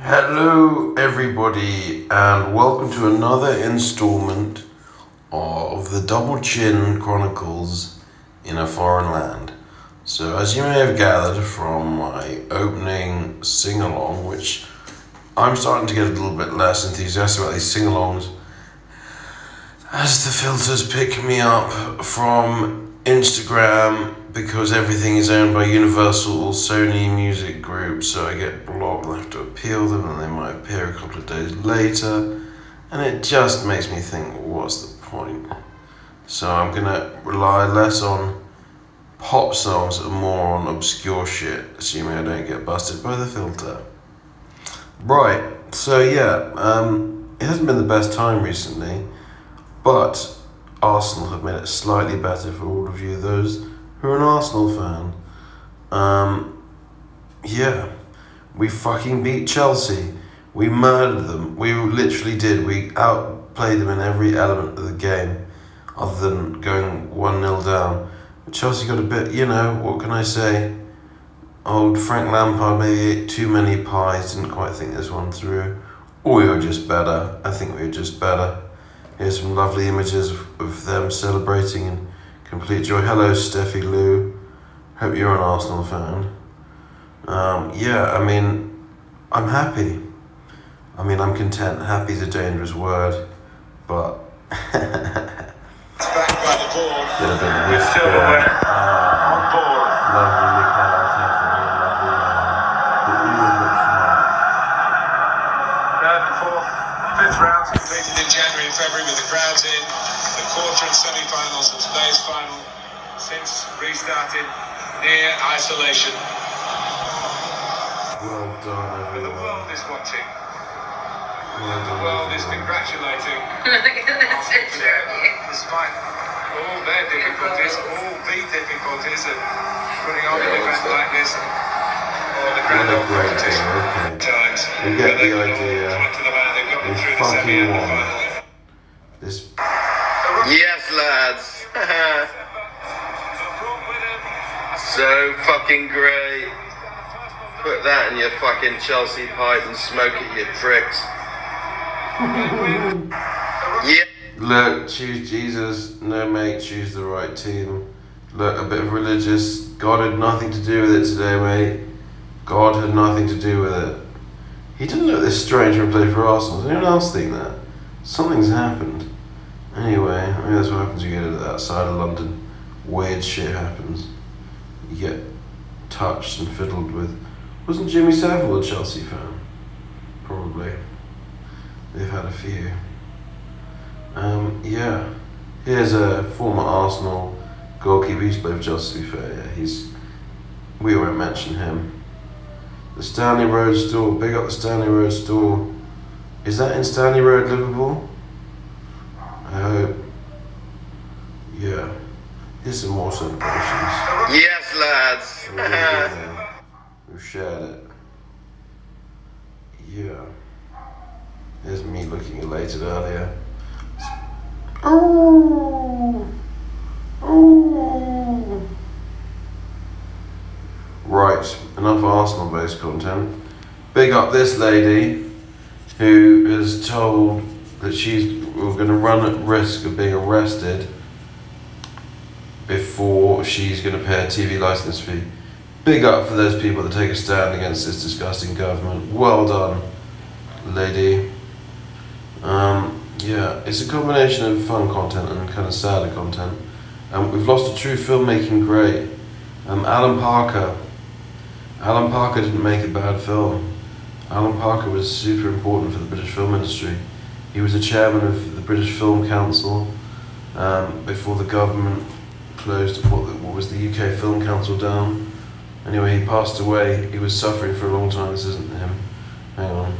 Hello everybody and welcome to another installment of the Double Chin Chronicles in a Foreign Land. So as you may have gathered from my opening sing-along, which I'm starting to get a little bit less enthusiastic about these sing-alongs as the filters pick me up from Instagram because everything is owned by Universal Sony Music Group, so I get blocked and I have to appeal them and they might appear a couple of days later, and it just makes me think, what's the point? So I'm gonna rely less on pop songs and more on obscure shit, assuming I don't get busted by the filter. Right, so yeah, it hasn't been the best time recently, but Arsenal have made it slightly better for all of you, those who are an Arsenal fan. Yeah, we fucking beat Chelsea. We murdered them. We literally did. We outplayed them in every element of the game, other than going 1-0 down. But Chelsea got a bit, what can I say? Old Frank Lampard maybe ate too many pies, didn't quite think this one through. Or we were just better. I think we were just better. Here's some lovely images of them celebrating in complete joy. Hello, Steffi Lou. Hope you're an Arsenal fan. I'm happy. I'm content. Happy is a dangerous word, but back by the board. Get a bit of whisper. On board. Lovely Mikel Arteta, lovely the Ewan looks smart. Third and fourth, fifth rounds completed in January and February with the crowds in. The quarter and semi-finals of today's final since restarted near isolation. Well done, And the everyone. world is watching. Well The done, world is everyone. congratulating. Look at this picture. Despite all their difficulties, all the difficulties of putting on an event like this, the What grand a old great competition game, okay. times. We get But they the can all idea. point to the man they've got them We through the semi fucking and the won. final. This Yes, lads. So fucking great. Put that in your fucking Chelsea pipe and smoke it, you pricks. Yeah. Look, choose Jesus. No, mate, choose the right team. Look, a bit of religious. God had nothing to do with it today, mate. God had nothing to do with it. He didn't look this strange when he played for Arsenal. Does anyone else think that? Something's happened. Anyway, that's what happens when you get to that side of London. Weird shit happens. You get touched and fiddled with. Wasn't Jimmy Savile a Chelsea fan? Probably. They've had a few. Here's a former Arsenal goalkeeper. He's played for Chelsea, to be fair. Yeah, we won't mention him. The Stanley Road store. Big up the Stanley Road store. Is that in Stanley Road, Liverpool? I hope. Yeah. Here's some more celebrations. Yes, lads. We've shared it. Yeah. There's me looking elated earlier. Oh. Right, enough Arsenal-based content. Big up this lady who is told that we're going to run at risk of being arrested before she's going to pay a TV license fee. Big up for those people that take a stand against this disgusting government. Well done, lady. It's a combination of fun content and kind of sadder content. We've lost a true filmmaking great. Alan Parker didn't make a bad film. Alan Parker was super important for the British film industry. He was the chairman of the British Film Council before the government closed what was the UK Film Council down. Anyway, he passed away. He was suffering for a long time. This isn't him. Hang on.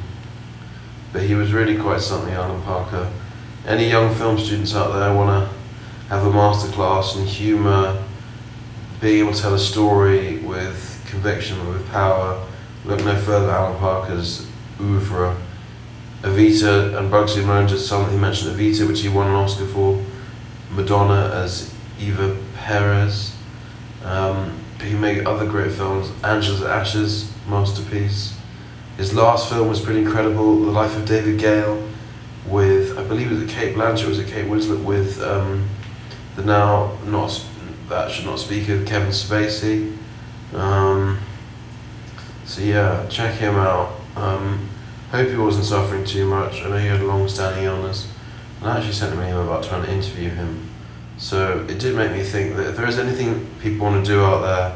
But he was really quite something, Alan Parker. Any young film students out there want to have a masterclass in humour, being able to tell a story with conviction and with power, look no further than Alan Parker's oeuvre. Evita and Bugsy Malone, just something he mentioned Evita, which he won an Oscar for. Madonna as Eva Perez. He made other great films. Angela's Ashes, masterpiece. His last film was pretty incredible, The Life of David Gale, with, I believe it was Kate Blanchett, was it Kate Winslet, with the now, not, that should not speak of, Kevin Spacey. So yeah, check him out. Hope he wasn't suffering too much. I know he had a long-standing illness, and I actually sent him an email about trying to interview him. So it did make me think that if there is anything people want to do out there,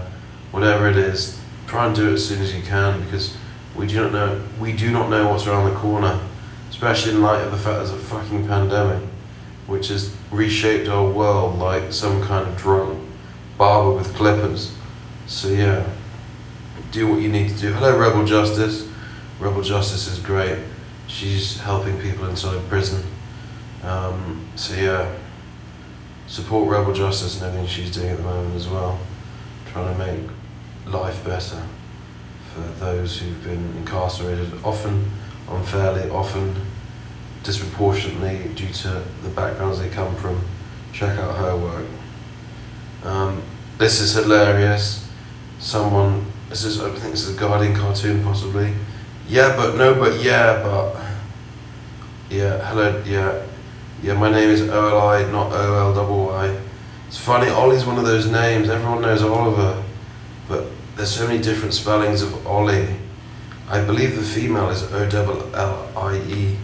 whatever it is, try and do it as soon as you can, because we do not know what's around the corner, especially in light of the fact there's a fucking pandemic, which has reshaped our world like some kind of drunk barber with clippers. So yeah, do what you need to do. Hello, Rebel Justice. Rebel Justice is great. She's helping people inside prison. So yeah, support Rebel Justice and everything she's doing at the moment as well, trying to make life better for those who've been incarcerated, often unfairly, often disproportionately due to the backgrounds they come from. Check out her work. This is hilarious. I think this is a Guardian cartoon possibly. Yeah, but no, but yeah, but yeah, hello, yeah, my name is OLI, not OLYY. It's funny, Ollie's one of those names, everyone knows Oliver, but there's so many different spellings of Ollie. I believe the female is OLLIE.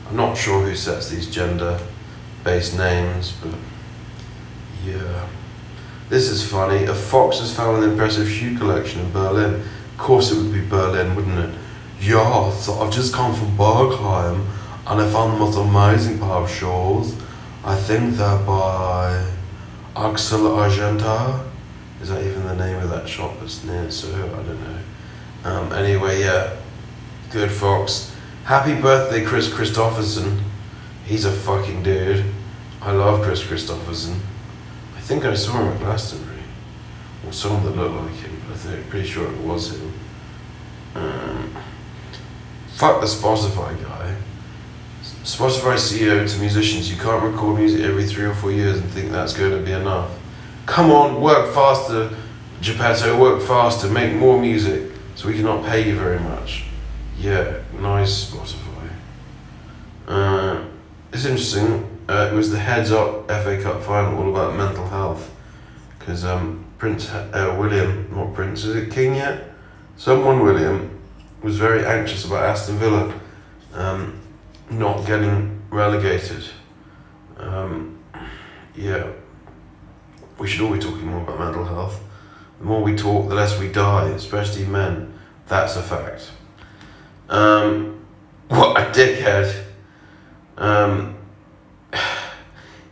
I'm not sure who sets these gender-based names, but yeah. This is funny. A fox has found an impressive shoe collection in Berlin. Of course it would be Berlin, wouldn't it? Yeah, so I've just come from Bergheim and I found the most amazing pair of shoes. I think they're by Axel Argenta. Is that even the name of that shop that's near? So I don't know. Anyway, yeah, good fox. Happy birthday, Chris Christopherson. He's a fucking dude. I love Chris Christopherson. I think I saw him at Glastonbury, or someone that looked like him, but I'm pretty sure it was him. Fuck the Spotify guy. Spotify CEO to musicians, you can't record music every 3 or 4 years and think that's going to be enough. Come on, work faster, Geppetto, work faster, make more music, so we cannot pay you very much. Yeah, nice Spotify. It's interesting. It was the Heads Up FA Cup final, all about mental health, because Prince William, not Prince, is it King yet? Someone William was very anxious about Aston Villa not getting relegated. Yeah, we should all be talking more about mental health. The more we talk, the less we die, especially men. That's a fact. What a dickhead.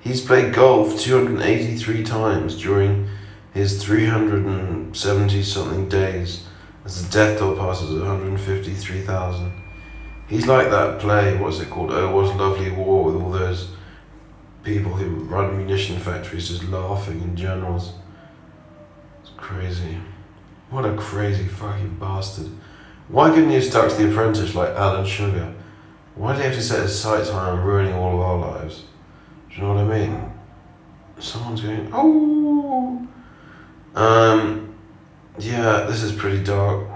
He's played golf 283 times during his 370 something days as the death toll passes 153,000. He's like that play, what's it called? Oh, What's Lovely War, with all those people who run munition factories just laughing in generals. It's crazy. What a crazy fucking bastard. Why couldn't he have stuck to The Apprentice like Alan Sugar? Why did he have to set his sights high on ruining all of our lives? Do you know what I mean? Someone's going, oh! Yeah, this is pretty dark.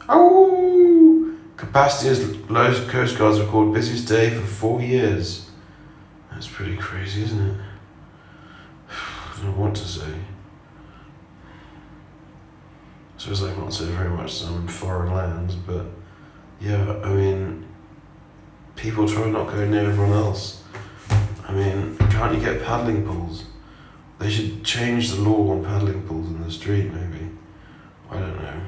Oh! Capacity as low Coast Guards record busiest day for 4 years. That's pretty crazy, isn't it? I don't know what to say. I suppose I've not said very much some foreign lands, but yeah, I mean, people try not to go near everyone else. I mean, can't you get paddling pools? They should change the law on paddling pools in the street, maybe. I don't know.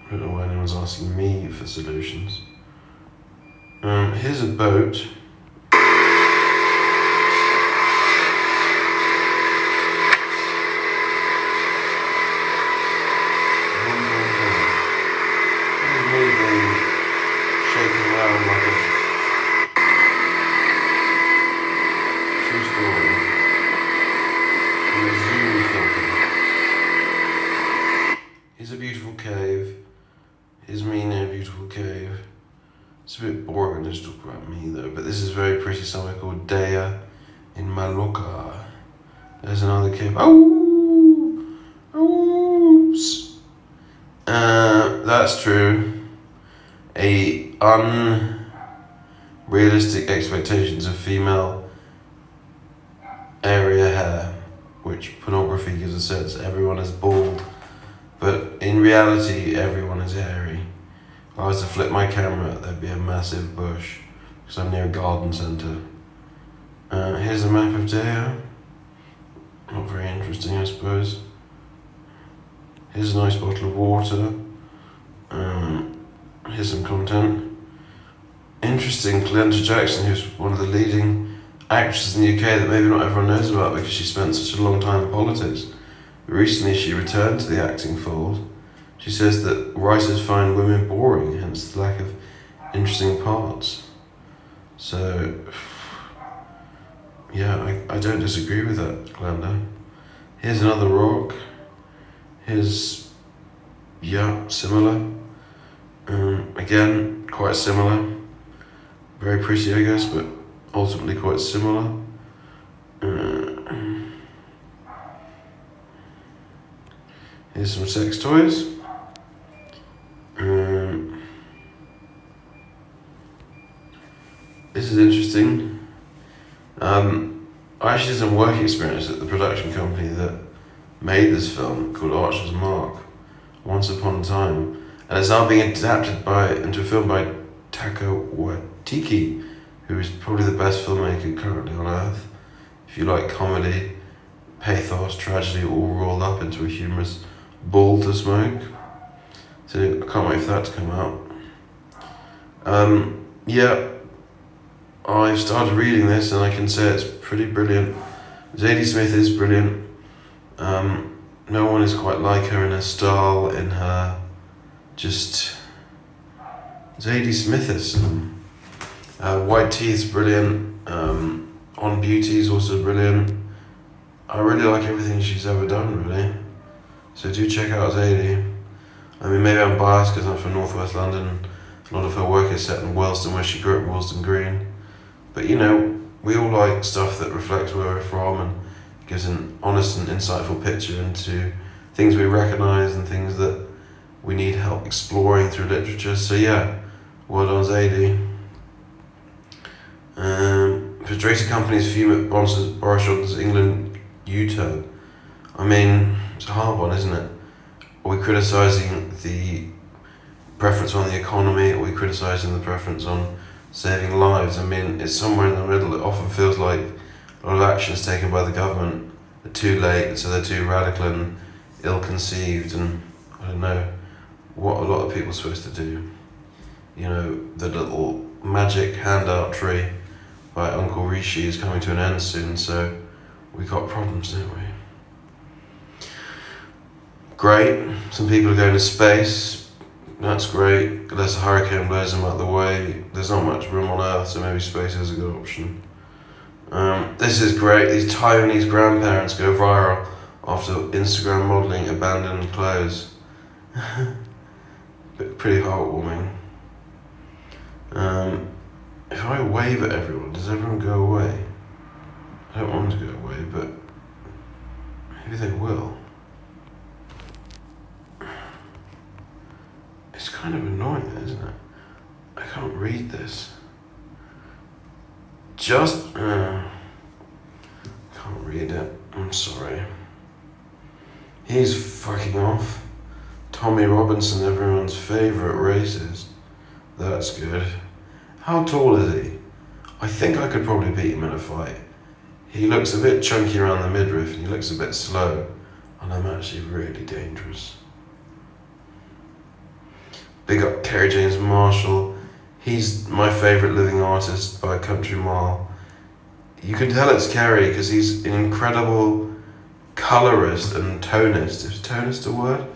I don't know why anyone's asking me for solutions. Here's a boat. Shaking around like a true story. In a zoo filter. Here's a beautiful cave. Here's me in a beautiful cave. It's a bit boring to just talk about me though, but this is very pretty, somewhere called Dea in Mallorca. There's another cave. Oh! Oops! That's true. unrealistic expectations of female area hair, which pornography gives a sense everyone is bald, but in reality everyone is hairy. If I was to flip my camera, there'd be a massive bush, because I'm near a garden centre. Here's a map of Deo. Not very interesting, I suppose. Here's a nice bottle of water. Here's some content. Interesting, Glenda Jackson, who's one of the leading actresses in the UK that maybe not everyone knows about because she spent such a long time in politics. But recently she returned to the acting fold. She says that writers find women boring, hence the lack of interesting parts. So, yeah, I don't disagree with that, Glenda. Here's another rock. Here's, yeah, similar. Again, quite similar. Very pretty, I guess, but ultimately quite similar. Here's some sex toys. This is interesting. I actually did some work experience at the production company that made this film called Archer's Mark, Once Upon a Time, and it's now being adapted into a film by Taika Waititi, who is probably the best filmmaker currently on earth. If you like comedy, pathos, tragedy, all rolled up into a humorous ball to smoke. So I can't wait for that to come out. Yeah, I've started reading this and I can say it's pretty brilliant. Zadie Smith is brilliant. No one is quite like her in her style, in her just Zadie Smithism. White Teeth's brilliant. On Beauty is also brilliant. I really like everything she's ever done, really. So do check out Zadie. I mean, maybe I'm biased because I'm from Northwest London. A lot of her work is set in Wellston, where she grew up in Wellston Green. But you know, we all like stuff that reflects where we're from and gives an honest and insightful picture into things we recognise and things that we need help exploring through literature. So yeah, well done, Zadie. Federated Company's fume at Boris Johnson's England U-turn. I mean, it's a hard one, isn't it? Are we criticising the preference on the economy? Are we criticising the preference on saving lives? I mean, it's somewhere in the middle. It often feels like a lot of actions taken by the government are too late, so they're too radical and ill-conceived, and I don't know what a lot of people are supposed to do. You know, the little magic handout tree by Uncle Rishi is coming to an end soon, so we got problems, don't we? Great, some people are going to space, that's great, unless a hurricane blows them out the way. There's not much room on Earth, so maybe space is a good option. This is great, these Taiwanese grandparents go viral after Instagram modelling abandoned clothes. Pretty heartwarming. If I wave at everyone, does everyone go away? I don't want them to go away, but maybe they will. It's kind of annoying, isn't it? I can't read this. Can't read it. I'm sorry. He's fucking off. Tommy Robinson, everyone's favourite racist. That's good. How tall is he? I think I could probably beat him in a fight. He looks a bit chunky around the midriff and he looks a bit slow, and I'm actually really dangerous. Big up Kerry James Marshall. He's my favourite living artist by a country mile. You can tell it's Kerry because he's an incredible colourist and tonist. Is tonist a word?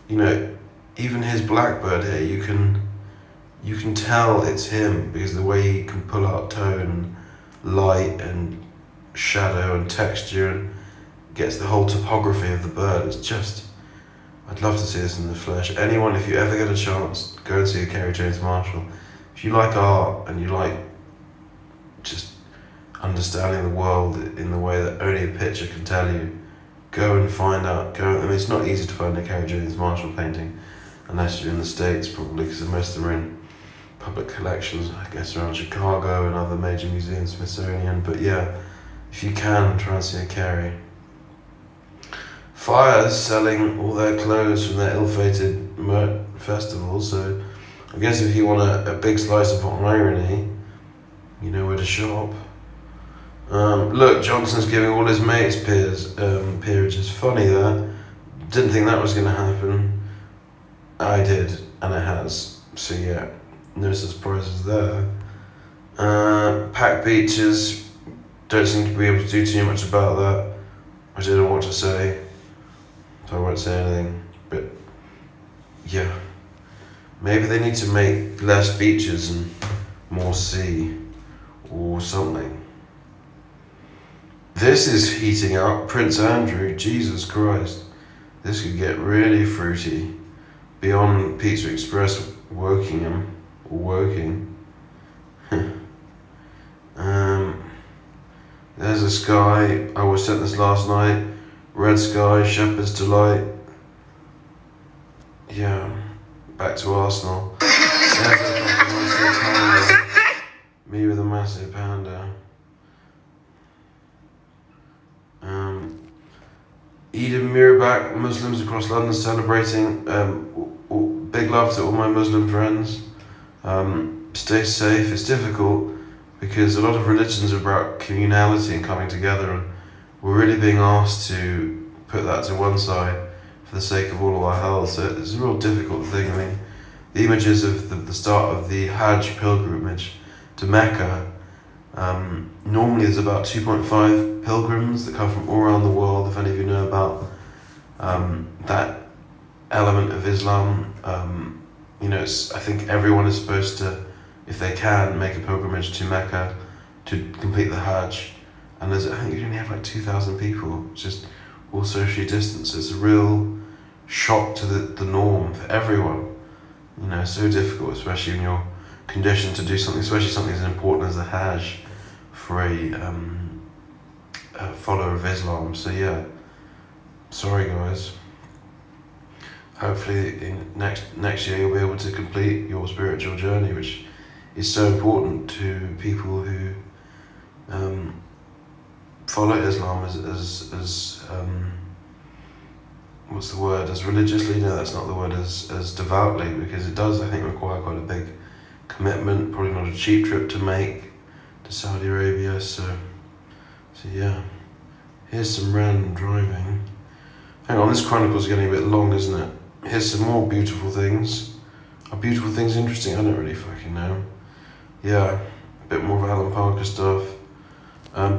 You know, even his blackbird here, you can tell it's him because the way he can pull out tone, light and shadow and texture and gets the whole topography of the bird. It's just, I'd love to see this in the flesh. Anyone, if you ever get a chance, go and see a Kerry James Marshall. If you like art and you like just understanding the world in the way that only a picture can tell you, go and find out. I mean, it's not easy to find a Kerry James Marshall painting unless you're in the States, probably, because most of them are in public collections, I guess, around Chicago and other major museums, Smithsonian. But yeah, if you can, try and see a Carrie. Fire's selling all their clothes from their ill-fated festival, so I guess if you want a big slice of irony, you know where to shop. Look, Johnson's giving all his mates peerages. Funny that. Didn't think that was going to happen. I did, and it has. So yeah, no surprises there. Packed beaches. Don't seem to be able to do too much about that. I don't know what to say, so I won't say anything. But yeah, maybe they need to make less beaches and more sea or something. This is heating up. Prince Andrew, Jesus Christ. This could get really fruity. Beyond Pizza Express Wokingham, or Woking. There's a sky. I was sent this last night. Red sky, Shepherd's Delight. Yeah, back to Arsenal. Me with a massive panda. Eid al-Mubarak, Muslims across London celebrating. Big love to all my Muslim friends. Stay safe. It's difficult because a lot of religions are about communality and coming together, and we're really being asked to put that to one side for the sake of all of our health. So it's a real difficult thing. I mean, the images of the start of the Hajj pilgrimage to Mecca. Normally there's about 2.5 pilgrims that come from all around the world. If any of you know about that element of Islam, you know, I think everyone is supposed to, if they can, make a pilgrimage to Mecca to complete the Hajj. And I think you only have like 2,000 people, just all socially distanced. It's a real shock to the norm for everyone. You know, so difficult, especially when you're conditioned to do something, especially something as important as the Hajj for a follower of Islam. So yeah, sorry guys. Hopefully next year you'll be able to complete your spiritual journey, which is so important to people who follow Islam as what's the word, as religiously? No, that's not the word, as devoutly, because it does, I think, require quite a big commitment, probably not a cheap trip to make to Saudi Arabia. So yeah, here's some random driving. Hang on, this Chronicle's getting a bit long, isn't it? Here's some more beautiful things. Are beautiful things interesting? I don't really fucking know. Yeah, a bit more of Alan Parker stuff.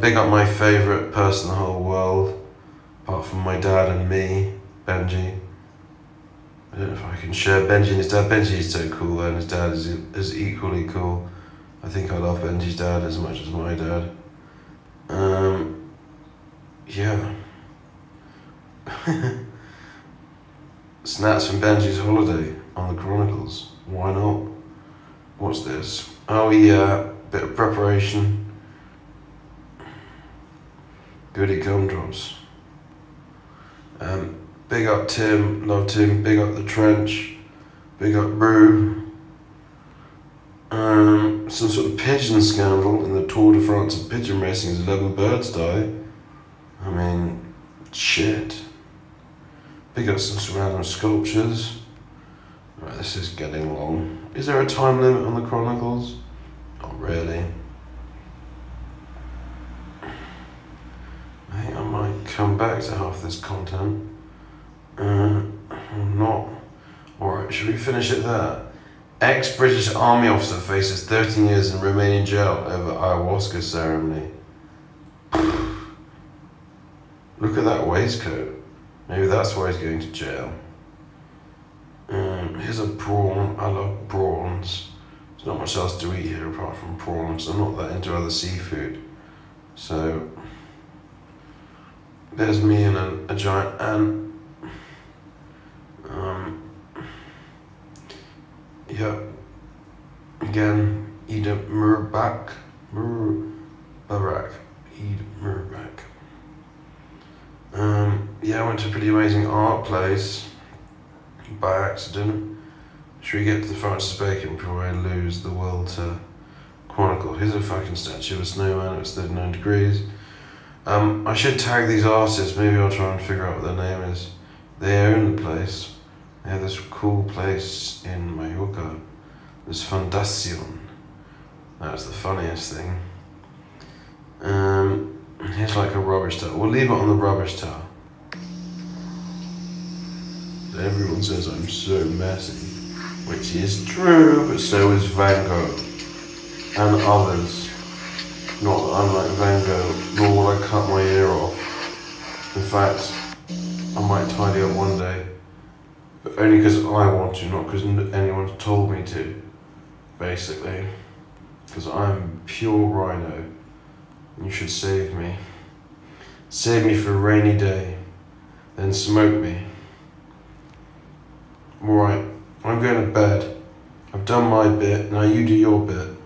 Big up my favourite person in the whole world, apart from my dad and me, Benji. I don't know if I can share Benji and his dad. Benji is so cool though, and his dad is equally cool. I think I love Benji's dad as much as my dad. Yeah. Snaps from Benji's holiday on the Chronicles. Why not? What's this? Oh yeah, bit of preparation. Goody gumdrops. Big up Tim, love Tim. Big up the trench. Big up Brew. Some sort of pigeon scandal in the Tour de France of pigeon racing as 11 birds die. I mean, shit. Big up some random sculptures. Right, this is getting long. Is there a time limit on the Chronicles? Not really. I think I might come back to half this content. Not. Alright, should we finish it there? Ex-British Army officer faces 13 years in Romanian jail over ayahuasca ceremony. Look at that waistcoat. Maybe that's why he's going to jail. Here's a prawn. I love prawns. There's not much else to eat here apart from prawns. I'm not that into other seafood. So, there's me and a giant ant. Yeah. Again, Eid al-Mubarak. Eid al-Mubarak. Yeah, I went to a pretty amazing art place by accident. Should we get to the Francis Bacon before I lose the world to Chronicle? Here's a fucking statue of a snowman. It's 39 degrees. I should tag these artists. Maybe I'll try and figure out what their name is. They own the place. They have this cool place in Mallorca. This Fundación. That's the funniest thing. Here's like a rubbish tower. We'll leave it on the rubbish tower. Everyone says I'm so messy, which is true, but so is Van Gogh and others. Not that I'm like Van Gogh, nor will I cut my ear off. In fact, I might tidy up one day, but only because I want to, not because anyone's told me to, basically. Because I'm pure rhino, and you should save me. Save me for a rainy day, then smoke me. Alright, I'm going to bed. I've done my bit, now you do your bit.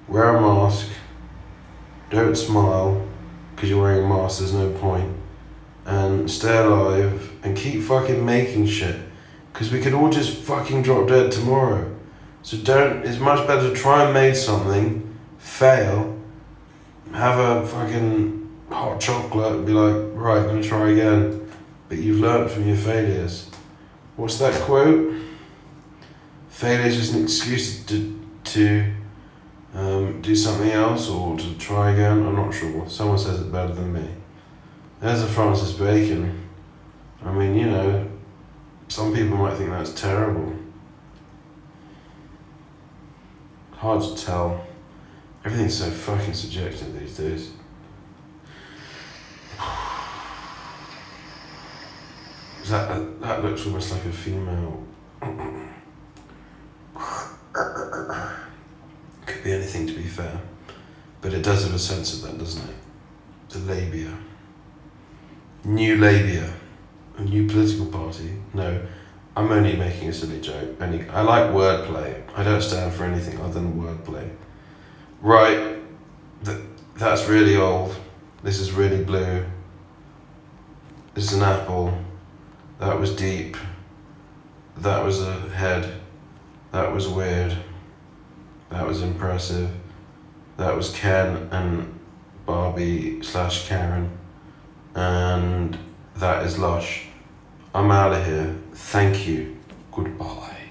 Wear a mask. Don't smile, because you're wearing a mask, there's no point. And stay alive, and keep fucking making shit. Because we could all just fucking drop dead tomorrow. So it's much better to try and make something, fail, have a fucking hot chocolate, and be like, right, I'm gonna try again. But you've learned from your failures. What's that quote? Failure is just an excuse to do something else or to try again. I'm not sure. Someone says it better than me. There's a Francis Bacon. I mean, you know, some people might think that's terrible. Hard to tell. Everything's so fucking subjective these days. That looks almost like a female. Could be anything, to be fair, but it does have a sense of that, doesn't it? The labia. New labia. A new political party. No, I'm only making a silly joke. I like wordplay. I don't stand for anything other than wordplay. Right, that's really old. This is really blue. This is an apple. That was deep. That was a head. That was weird. That was impressive. That was Ken and Barbie / Karen. And that is lush. I'm out of here. Thank you. Goodbye.